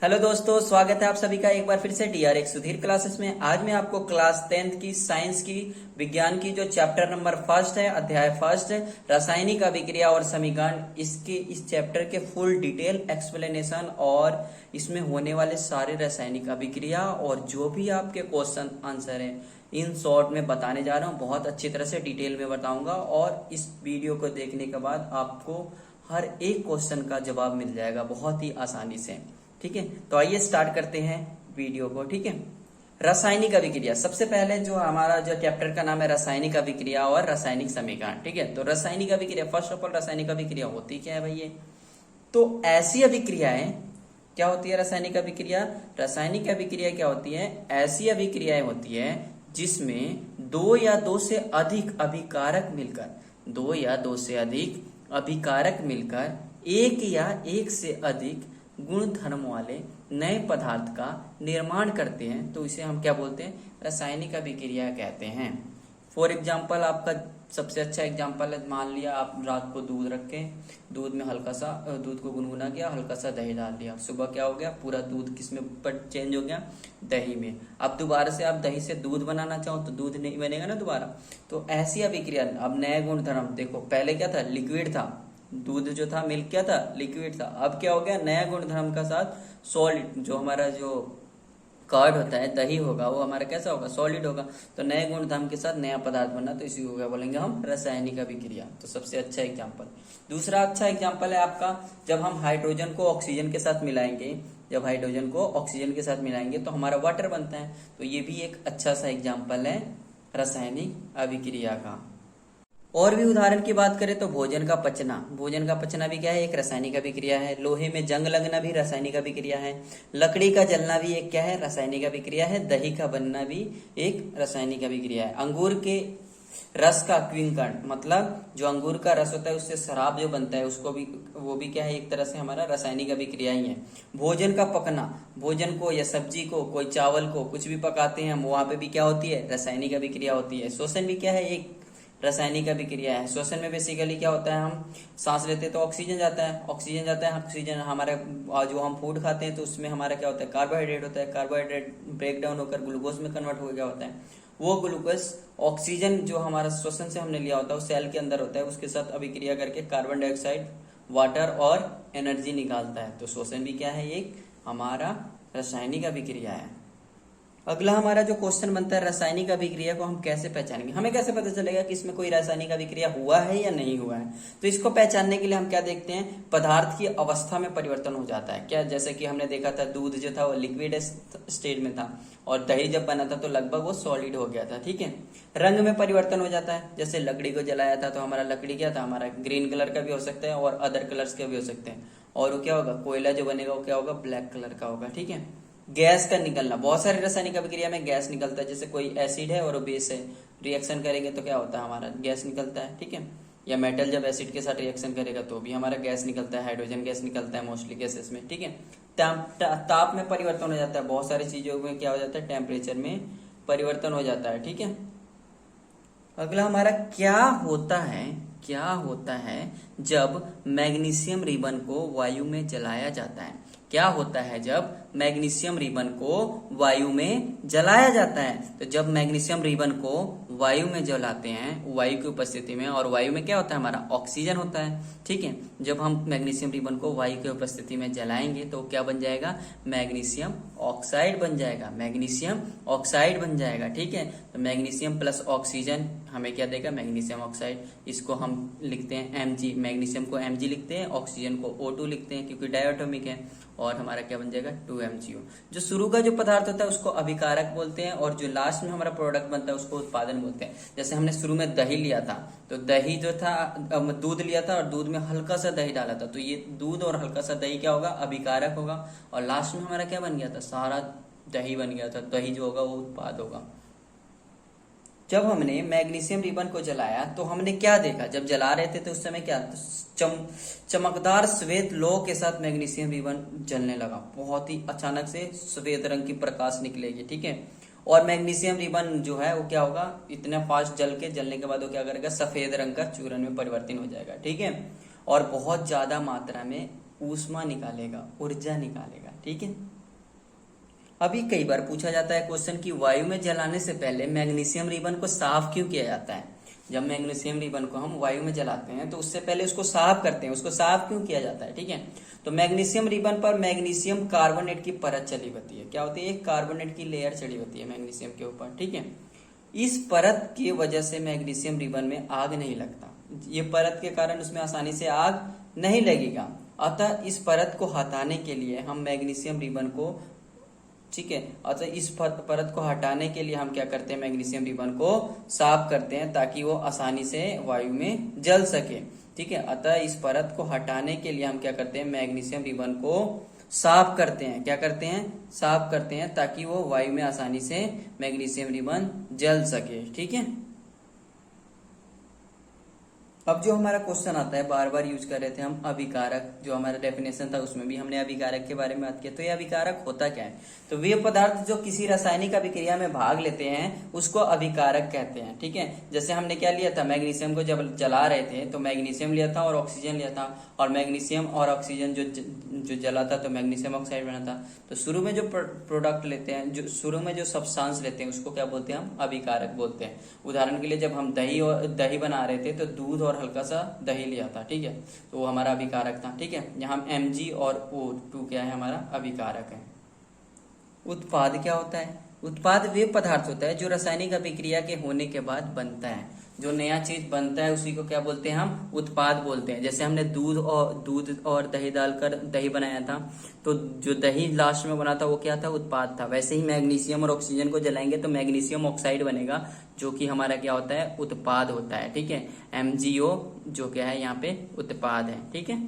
Hello दोस्तों, स्वागत है आप सभी का एक बार फिर से TR1 सुधीर क्लासेस में। आज मैं आपको क्लास 10th की साइंस की विज्ञान की जो चैप्टर नंबर फर्स्ट है, अध्याय फर्स्ट, रासायनिक अभिक्रिया और समीकरण, इस चैप्टर के फुल डिटेल एक्सप्लेनेशन और इसमें होने वाले सारे रासायनिक अभिक्रिया और जो भी आपके क्वेश्चन आंसर है इन शॉर्ट में बताने जा रहा हूँ। बहुत अच्छी तरह से डिटेल में बताऊंगा और इस वीडियो को देखने के बाद आपको हर एक क्वेश्चन का जवाब मिल जाएगा बहुत ही आसानी से। ठीक है, तो आइए स्टार्ट करते हैं वीडियो को। ठीक है, रासायनिक अभिक्रिया। सबसे पहले जो हमारा जो चैप्टर का नाम है रासायनिक अभिक्रिया और रासायनिक समीकरण। ठीक है, तो रासायनिक अभिक्रिया, फर्स्ट ऑफ ऑल रासायनिक अभिक्रिया होती क्या है भाई? ये तो ऐसी अभिक्रियाएं क्या होती है? रासायनिक अभिक्रिया, रासायनिक अभिक्रिया क्या होती है? ऐसी अभिक्रियाएं होती है जिसमें दो या दो से अधिक अभिकारक मिलकर एक या एक से अधिक गुण धर्म वाले नए पदार्थ का निर्माण करते हैं, तो इसे हम क्या बोलते हैं? रासायनिक अभिक्रिया कहते हैं। फॉर एग्जाम्पल, आपका सबसे अच्छा एग्जाम्पल है, मान लिया आप रात को दूध रखे, दूध में हल्का सा दूध को गुनगुना किया, हल्का सा दही डाल दिया, सुबह क्या हो गया? पूरा दूध किसमें चेंज हो गया? दही में। अब दोबारा से आप दही से दूध बनाना चाहो तो दूध नहीं बनेगा ना दोबारा। तो ऐसी अभिक्रिया, अब नए गुण धर्म देखो, पहले क्या था? लिक्विड था, दूध जो था, मिल्क क्या था? लिक्विड था। अब क्या हो गया? नया गुण धर्म का साथ सॉलिड, जो हमारा जो कर्ड होता है, दही होगा, वो हमारा कैसा होगा? सॉलिड होगा। तो नए गुण धर्म के साथ नया पदार्थ बना, तो इसी को क्या बोलेंगे हम? रासायनिक अभिक्रिया। तो सबसे अच्छा एग्जाम्पल। दूसरा अच्छा एग्जाम्पल है आपका, जब हम हाइड्रोजन को ऑक्सीजन के साथ मिलाएंगे, तो हमारा वाटर बनता है। तो ये भी एक अच्छा सा एग्जाम्पल है रासायनिक अभिक्रिया का। और भी उदाहरण की बात करें तो भोजन का पचना भी क्या है? एक रासायनिक अभिक्रिया है। लोहे में जंग लगना भी रासायनिक अभिक्रिया है। लकड़ी का जलना भी एक क्या है? रासायनिक अभिक्रिया है। दही का बनना भी एक रासायनिक अभिक्रिया है। अंगूर के रस का क्विंकण, मतलब जो अंगूर का रस होता है उससे शराब जो बनता है, उसको भी, वो भी क्या है? एक तरह से हमारा रासायनिक अभिक्रिया ही है। भोजन का पकना, भोजन को या सब्जी को, कोई चावल को, कुछ भी पकाते हैं हम, वहां पे भी क्या होती है? रासायनिक अभिक्रिया होती है। श्वसन भी क्या है? एक रासायनिक अभिक्रिया है। श्वसन में बेसिकली क्या होता है? हम सांस लेते हैं तो ऑक्सीजन जाता है, ऑक्सीजन हमारे, जो हम फूड खाते हैं तो उसमें हमारा क्या होता है? कार्बोहाइड्रेट होता है। कार्बोहाइड्रेट ब्रेक डाउन होकर ग्लूकोज में कन्वर्ट हो गया होता है। वो ग्लूकोज ऑक्सीजन जो हमारा श्वसन से हमने लिया होता है, वो सेल के अंदर होता है, उसके साथ अभिक्रिया करके कार्बन डाइऑक्साइड, वाटर और एनर्जी निकालता है। तो श्वसन भी क्या है? एक हमारा रासायनिक अभिक्रिया है। अगला हमारा जो क्वेश्चन बनता है, रासायनिक अभिक्रिया को हम कैसे पहचानेंगे? हमें कैसे पता चलेगा कि इसमें कोई रासायनिक अभिक्रिया हुआ है या नहीं हुआ है? तो इसको पहचानने के लिए हम क्या देखते हैं? पदार्थ की अवस्था में परिवर्तन हो जाता है क्या? जैसे कि हमने देखा था, दूध जो था वो लिक्विड स्टेट में था और दही जब बना था तो लगभग वो सॉलिड हो गया था। ठीक है, रंग में परिवर्तन हो जाता है। जैसे लकड़ी को जलाया था तो हमारा लकड़ी क्या था? हमारा ग्रीन कलर का भी हो सकता है और अदर कलर्स के भी हो सकते हैं। और वो क्या होगा? कोयला जो बनेगा वो क्या होगा? ब्लैक कलर का होगा। ठीक है, गैस का निकलना, बहुत सारे रासायनिक अभिक्रिया में गैस निकलता है। जैसे कोई एसिड है और बेस है, रिएक्शन करेंगे तो क्या होता है? हमारा गैस निकलता है। ठीक है, या मेटल जब एसिड के साथ रिएक्शन करेगा तो भी हमारा गैस निकलता है। हाइड्रोजन गैस निकलता है मोस्टली केसेस में। ठीक है, ताप में परिवर्तन हो जाता है। बहुत सारी चीजों में क्या हो जाता है? टेम्परेचर में परिवर्तन हो जाता है। ठीक है, अगला हमारा क्या होता है जब मैग्नीशियम रिबन को वायु में जलाया जाता है? क्या होता है जब मैग्नीशियम रिबन को वायु में जलाया जाता है? तो जब मैग्नीशियम रिबन को वायु में जलाते हैं, वायु की उपस्थिति में, और वायु में क्या होता है? हमारा ऑक्सीजन होता है। ठीक है, जब हम मैग्नीशियम रिबन को वायु की उपस्थिति में जलाएंगे तो क्या बन जाएगा? मैग्नीशियम ऑक्साइड बन जाएगा। ठीक है, तो मैग्नीशियम प्लस ऑक्सीजन हमें क्या देगा? Magnesium oxide. इसको हम लिखते हैं Mg, मैग्नीशियम को Mg लिखते हैं, ऑक्सीजन को O2 लिखते हैं क्योंकि डायटोमिक है। और हमारा क्या बन जाएगा? 2MgO। जो शुरू का जो पदार्थ होता है उसको अभिकारक बोलते हैं और जो लास्ट में हमारा प्रोडक्ट बनता है उसको उत्पादन बोलते हैं। जैसे हमने शुरू में दही लिया था, तो दही जो था, दूध लिया था और दूध में हल्का सा दही डाला था, तो ये दूध और हल्का सा दही क्या होगा? अभिकारक होगा। और लास्ट में हमारा क्या बन गया था? सारा दही बन गया था। दही जो होगा वो उत्पाद होगा। जब हमने मैग्नीशियम रिबन को जलाया तो हमने क्या देखा? जब जला रहे थे तो उस समय क्या? चमकदार श्वेत लौ के साथ मैग्नीशियम रिबन जलने लगा। बहुत ही अचानक से श्वेत रंग की प्रकाश निकलेगी। ठीक है, और मैग्नीशियम रिबन जो है वो क्या होगा? इतना फास्ट जलने के बाद वो क्या करेगा? सफेद रंग का चूर्ण में परिवर्तन हो जाएगा। ठीक है, और बहुत ज्यादा मात्रा में ऊष्मा निकालेगा, ऊर्जा निकालेगा। ठीक है। अभी कई बार पूछा जाता है क्वेश्चन कि वायु में जलाने से पहले मैग्नीशियम रिबन को साफ क्यों किया जाता है। जब मैग्नीशियम रिबन को हम वायु में जलाते हैं तो उससे पहले उसको साफ करते हैं, उसको साफ क्यों किया जाता है। ठीक है। तो मैग्नीशियम रिबन पर मैग्नीशियम कार्बोनेट की परत चढ़ी होती है। क्या होती है, एक कार्बोनेट की लेयर चढ़ी होती है मैग्नीशियम के ऊपर। ठीक है। इस परत की वजह से मैग्नीशियम रिबन में आग नहीं लगता, ये परत के कारण उसमें आसानी से आग नहीं लगेगा। अतः इस परत को हटाने के लिए हम मैग्नीशियम रिबन को, ठीक है, अतः इस परत को हटाने के लिए हम क्या करते हैं, मैग्नीशियम रिबन को साफ करते हैं ताकि वो आसानी से वायु में जल सके। ठीक है। अतः इस परत को हटाने के लिए हम क्या करते हैं, मैग्नीशियम रिबन को साफ करते हैं। क्या करते हैं, साफ करते हैं ताकि वो वायु में आसानी से मैग्नीशियम रिबन जल सके। ठीक है। अब जो हमारा क्वेश्चन आता है, बार बार यूज कर रहे थे हम अभिकारक, जो हमारा डेफिनेशन था उसमें भी हमने अभिकारक के बारे में बात किया। तो ये अभिकारक होता क्या है, तो वे पदार्थ जो किसी रासायनिक अभिक्रिया में भाग लेते हैं उसको अभिकारक कहते हैं। ठीक है। जैसे हमने क्या लिया था, मैग्नीशियम को जब जला रहे थे तो मैग्नीशियम लिया था और ऑक्सीजन लिया था, और मैग्नीशियम और ऑक्सीजन जो जला था तो मैग्नीशियम ऑक्साइड बना था। तो शुरू में जो प्रोडक्ट लेते हैं, जो शुरू में जो सब्सटेंस लेते हैं उसको क्या बोलते हैं, हम अभिकारक बोलते हैं। उदाहरण के लिए जब हम दही बना रहे थे तो दूध और हल्का सा दही लिया था। ठीक है। तो वो हमारा अभिकारक था। ठीक है। यहाँ Mg और O2 क्या है, हमारा अभिकारक है। उत्पाद क्या होता है, उत्पाद वे पदार्थ होता है जो रासायनिक अभिक्रिया के होने के बाद बनता है। जो नया चीज बनता है उसी को क्या बोलते हैं, हम उत्पाद बोलते हैं। जैसे हमने दूध और दही डालकर दही बनाया था तो जो दही लास्ट में बना था वो क्या था, उत्पाद था। वैसे ही मैग्नीशियम और ऑक्सीजन को जलाएंगे तो मैग्नीशियम ऑक्साइड बनेगा जो कि हमारा क्या होता है, उत्पाद होता है। ठीक है। MgO जो क्या है यहाँ पे उत्पाद है। ठीक है।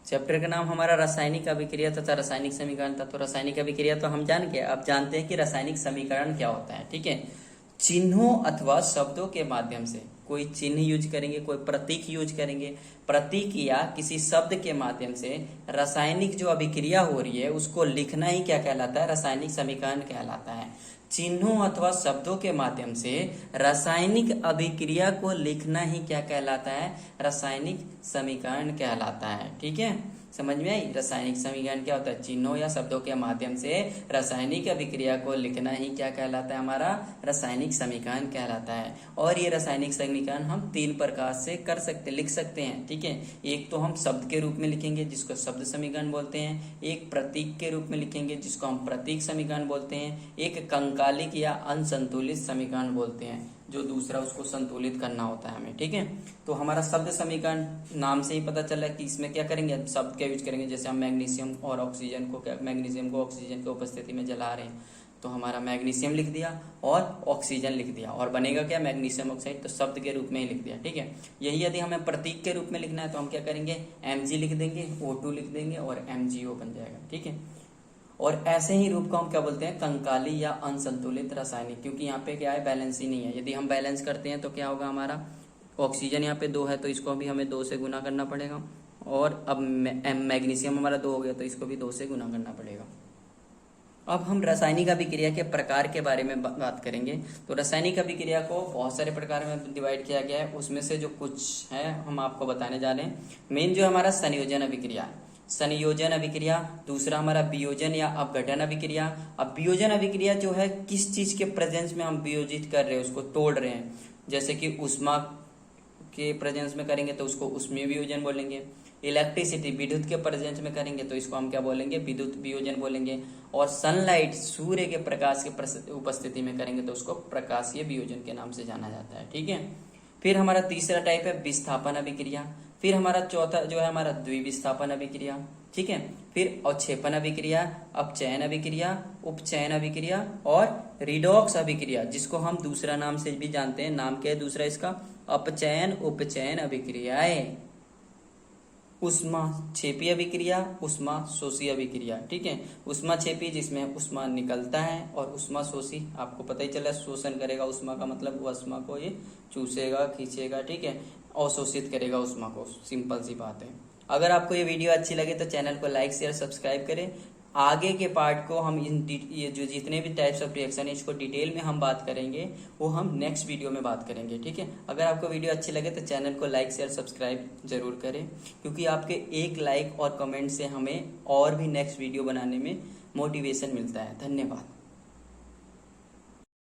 चैप्टर का नाम हमारा रासायनिक अभिक्रिया तथा रासायनिक समीकरण था। तो रासायनिक अभिक्रिया तो हम आप जानते हैं कि रासायनिक समीकरण क्या होता है। ठीक है। चिन्हों अथवा शब्दों के माध्यम से, कोई चिन्ह यूज करेंगे, कोई प्रतीक यूज करेंगे, प्रतीक या किसी शब्द के माध्यम से रासायनिक जो अभिक्रिया हो रही है उसको लिखना ही क्या कहलाता है, रासायनिक समीकरण कहलाता है। चिन्हों अथवा शब्दों के माध्यम से रासायनिक अभिक्रिया को लिखना ही क्या कहलाता है, रासायनिक समीकरण कहलाता है। ठीक है। समझ में आई। रासायनिक समीकरण क्या होता है, चिन्हों या शब्दों के माध्यम से रासायनिक अभिक्रिया को लिखना ही क्या कहलाता है, हमारा रासायनिक समीकरण कहलाता है। और ये रासायनिक समीकरण हम 3 प्रकार से लिख सकते हैं। ठीक है। एक तो हम शब्द के रूप में लिखेंगे जिसको शब्द समीकरण बोलते हैं, एक प्रतीक के रूप में लिखेंगे जिसको हम प्रतीक समीकरण बोलते हैं, एक कंकालिक या असंतुलित समीकरण बोलते हैं जो दूसरा उसको संतुलित करना होता है हमें। ठीक है। तो हमारा शब्द समीकरण नाम से ही पता चला कि इसमें क्या करेंगे, शब्द क्या यूज करेंगे। जैसे हम मैग्नीशियम और ऑक्सीजन को मैग्नीशियम को ऑक्सीजन की उपस्थिति में जला रहे हैं तो हमारा मैग्नीशियम लिख दिया और ऑक्सीजन लिख दिया और बनेगा क्या, मैग्नीशियम ऑक्साइड। तो शब्द के रूप में ही लिख दिया। ठीक है। यही यदि हमें प्रतीक के रूप में लिखना है तो हम क्या करेंगे, Mg लिख देंगे, O2 लिख देंगे और MgO बन जाएगा। ठीक है। और ऐसे ही रूप को हम क्या बोलते हैं, कंकाली या अनसंतुलित रासायनिक, क्योंकि यहाँ पे क्या है, बैलेंस ही नहीं है। यदि हम बैलेंस करते हैं तो क्या होगा, हमारा ऑक्सीजन यहाँ पे 2 है तो इसको भी हमें 2 से गुना करना पड़ेगा, और अब मैग्नीशियम हमारा 2 हो गया तो इसको भी 2 से गुना करना पड़ेगा। अब हम रासायनिक अभिक्रिया के प्रकार के बारे में बात करेंगे। तो रासायनिक अभिक्रिया को बहुत सारे प्रकार में डिवाइड किया गया है, उसमें से जो कुछ है हम आपको बताने जा रहे हैं। मेन जो हमारा संयोजन अभिक्रिया है, संयोजन अभिक्रिया। दूसरा हमारा वियोजन या अपघटन अभिक्रिया। अब वियोजन अभिक्रिया जो है किस चीज के प्रेजेंस में हम वियोजित कर रहे हैं, उसको तोड़ रहे हैं। जैसे कि उष्मा के प्रेजेंस में करेंगे तो उसको उष्मीय वियोजन बोलेंगे। इलेक्ट्रिसिटी विद्युत के प्रेजेंस में करेंगे तो इसको हम क्या बोलेंगे, विद्युत वियोजन बोलेंगे। और सनलाइट सूर्य के प्रकाश के उपस्थिति में करेंगे तो उसको प्रकाशीय वियोजन के नाम से जाना जाता है। ठीक है। फिर हमारा तीसरा टाइप है विस्थापन अभिक्रिया। फिर हमारा चौथा जो है हमारा द्विविस्थापन अभिक्रिया। ठीक है। फिर अवक्षेपण अभिक्रिया, अपचयन अभिक्रिया, उपचयन अभिक्रिया और रिडॉक्स अभिक्रिया, जिसको हम दूसरा नाम से भी जानते हैं। नाम क्या है दूसरा इसका, अपचयन उपचयन अभिक्रियाएं। उष्माक्षेपी अभिक्रिया, उष्मा शोषी अभिक्रिया। ठीक है। उष्माक्षेपी जिसमें उष्मा निकलता है, और उष्मा शोषी आपको पता ही चला, शोषण करेगा उष्मा का मतलब उष्मा को ये चूसेगा खींचेगा। ठीक है। अवशोषित करेगा उष्मा को, सिंपल सी बात है। अगर आपको ये वीडियो अच्छी लगे तो चैनल को लाइक शेयर सब्सक्राइब करें। आगे के पार्ट को हम ये जो जितने भी टाइप्स ऑफ रिएक्शन है इसको डिटेल में हम बात करेंगे, वो हम नेक्स्ट वीडियो में बात करेंगे। ठीक है, अगर आपको वीडियो अच्छी लगे तो चैनल को लाइक शेयर सब्सक्राइब जरूर करें, क्योंकि आपके एक लाइक और कमेंट से हमें और भी नेक्स्ट वीडियो बनाने में मोटिवेशन मिलता है। धन्यवाद।